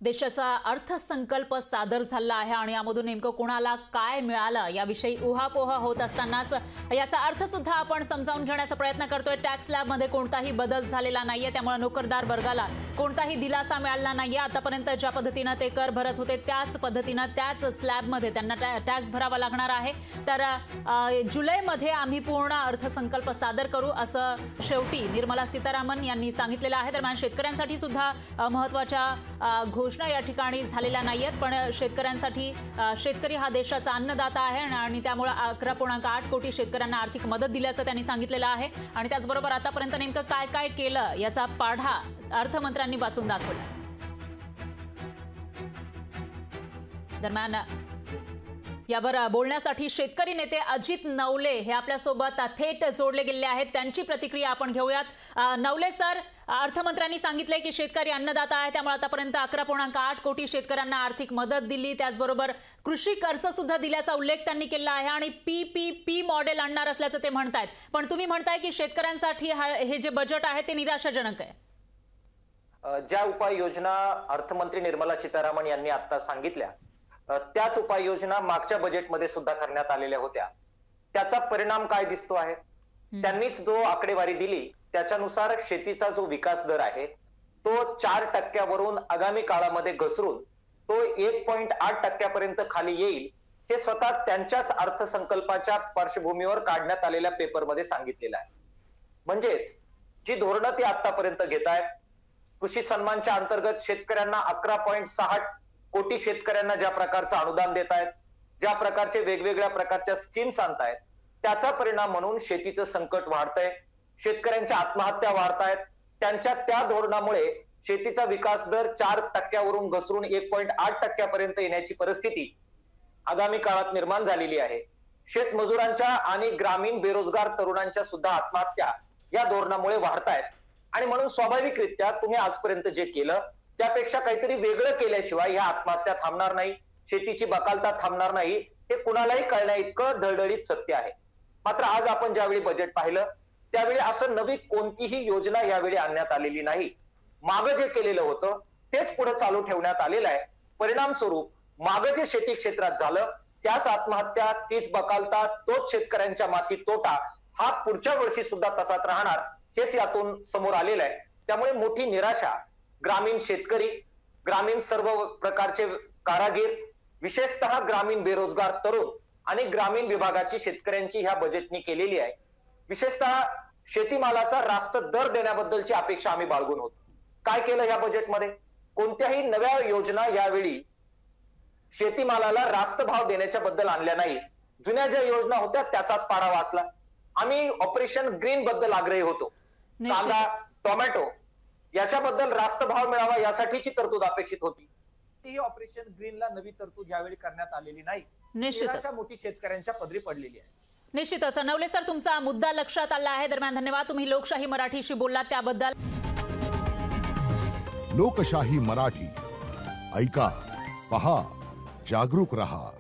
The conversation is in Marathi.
देशाचा अर्थसंकल्प सादर झाला आहे आणि यामधून नेमकं कोणाला काय मिळालं याविषयी उहापोह होत असतानाच याचा अर्थ सुद्धा आपण समजावून घेण्याचा प्रयत्न करतोय। टॅक्स स्लॅबमध्ये कोणताही बदल झालेला नाहीये, त्यामुळे नोकरदार वर्गाला कोणताही दिलासा मिळाला नाहीये। आतापर्यंत ज्या पद्धतीने ते कर भरत होते त्याच पद्धतीने त्याच स्लॅबमध्ये त्यांना टॅक्स भरावा लागणार आहे। तर जुलैमध्ये आम्ही पूर्ण अर्थसंकल्प सादर करू असं शेवटी निर्मला सीतारामन यांनी सांगितलेलं आहे। दरम्यान शेतकऱ्यांसाठी सुद्धा महत्त्वाच्या घोषणा या ठिकाणी झालेल्या नाहीयेत, पण शेतकऱ्यांसाठी शेतकरी हा देशाचा अन्नदाता आहे आणि त्यामुळे 11.8 कोटी शेतकऱ्यांना आर्थिक मदत दिल्याचं त्यांनी सांगितलेलं आहे। आणि त्याचबरोबर आतापर्यंत नेमकं काय काय केलं याचा पाढा अर्थमंत्र्यांनी वाचून दाखवला। दरम्यान यावर बोलण्यासाठी शेतकरी नेते अजित नवले हे आपल्यासोबत थेट जोडले गेले आहेत, त्यांची प्रतिक्रिया आपण घेऊयात। नवले सर, अर्थमंत्र्यांनी सांगितले की शेतकरी अन्नदाता आहे, त्यामुळे आतापर्यंत 11.8 कोटी शेतकऱ्यांना आर्थिक मदत दिली, त्याचबरोबर कृषी कर्ज सुद्धा दिल्याचा उल्लेख त्यांनी केला आहे आणि PPP मॉडेल आणणार असल्याचं ते म्हणतायत। पण तुम्ही म्हणताय की शेतकऱ्यांसाठी हे जे बजेट आहे ते निराशाजनक आहे। ज्या उपाययोजना अर्थमंत्री निर्मला सीतारामन यांनी आता सांगितल्या त्याच उपाययोजना मागच्या बजेटमध्ये सुद्धा करण्यात आलेल्या होत्या। त्याचा परिणाम काय दिसतो आहे? त्यांनीच जो आकडेवारी दिली त्याच्यानुसार शेतीचा जो विकास दर आहे तो 4% आगामी काळामध्ये घसरून तो 1.8% खाली येईल, हे स्वतः त्यांच्याच अर्थसंकल्पाच्या पार्श्वभूमीवर काढण्यात आलेल्या पेपरमध्ये सांगितलेलं आहे। म्हणजेच जी धोरणं ती आतापर्यंत घेत आहेत, कृषी सन्मानच्या अंतर्गत शेतकऱ्यांना 11.6 कोटी शेतकऱ्यांना ज्या प्रकारचं अनुदान देत आहेत, ज्या प्रकारचे वेगवेगळ्या प्रकारच्या स्कीम्स आणतायत, त्याचा परिणाम म्हणून शेतीचं संकट वाढतंय, शेतकऱ्यांच्या आत्महत्या वाढतायत। त्यांच्या त्या धोरणामुळे शेतीचा विकास दर 4% घसरून 1.8% येण्याची परिस्थिती आगामी काळात निर्माण झालेली आहे। शेतमजुरांच्या आणि ग्रामीण बेरोजगार तरुणांच्या सुद्धा आत्महत्या या धोरणामुळे वाढतायत आणि म्हणून स्वाभाविकरित्या तुम्ही आजपर्यंत जे केलं त्यापेक्षा काहीतरी वेगळं केल्याशिवाय ह्या आत्महत्या थांबणार नाही, शेतीची बकालता थांबणार नाही, हे कुणालाही कळण्या इतकं ढळढळीत सत्य आहे। मात्र आज आपण ज्यावेळी बजेट पाहिलं त्यावेळी असं नवी कोणतीही योजना यावेळी आणण्यात आलेली नाही। मागं जे केलेलं होतं तेच पुढे चालू ठेवण्यात आलेलं आहे। परिणाम स्वरूप मागं जे शेती क्षेत्रात झालं त्याच आत्महत्या, तीच बकालता, तोच शेतकऱ्यांच्या माथी तोटा हा पुढच्या वर्षी सुद्धा तसाच राहणार, हेच यातून समोर आलेलं आहे। त्यामुळे मोठी निराशा ग्रामीण शेतकरी, ग्रामीण सर्व प्रकारचे कारागीर, विशेषतः ग्रामीण बेरोजगार तरुण आणि ग्रामीण विभागाची शेतकऱ्यांची ह्या बजेटनी केलेली आहे। विशेषतः शेतीमालाचा रास्त दर देण्याबद्दलची अपेक्षा आम्ही बाळगून होतो। काय केलं या बजेटमध्ये? कोणत्याही नव्या योजना यावेळी शेतीमालाला रास्त भाव देण्याच्या बद्दल आणल्या नाही। जुन्या ज्या योजना होत्या त्याचाच पाढा वाचला। आम्ही ऑपरेशन ग्रीन बद्दल आग्रही होतो। कांदा, टोमॅटो याच्याबद्दल रास्त भाव मिळावा यासाठीची तरतूद अपेक्षित होती। ती ऑपरेशन ग्रीनला नवी तरतूद यावेळी करण्यात आलेली नाही। निश्चितच मोठी शेतकऱ्यांच्या पदरी पडलेली आहे। निश्चितच नवले सर, तुमचा मुद्दा लक्षात आला आहे। दरम्यान धन्यवाद, तुम्ही लोकशाही मराठीशी बोललात त्याबद्दल। लोकशाही मराठी ऐका, पहा, जागरूक रहा।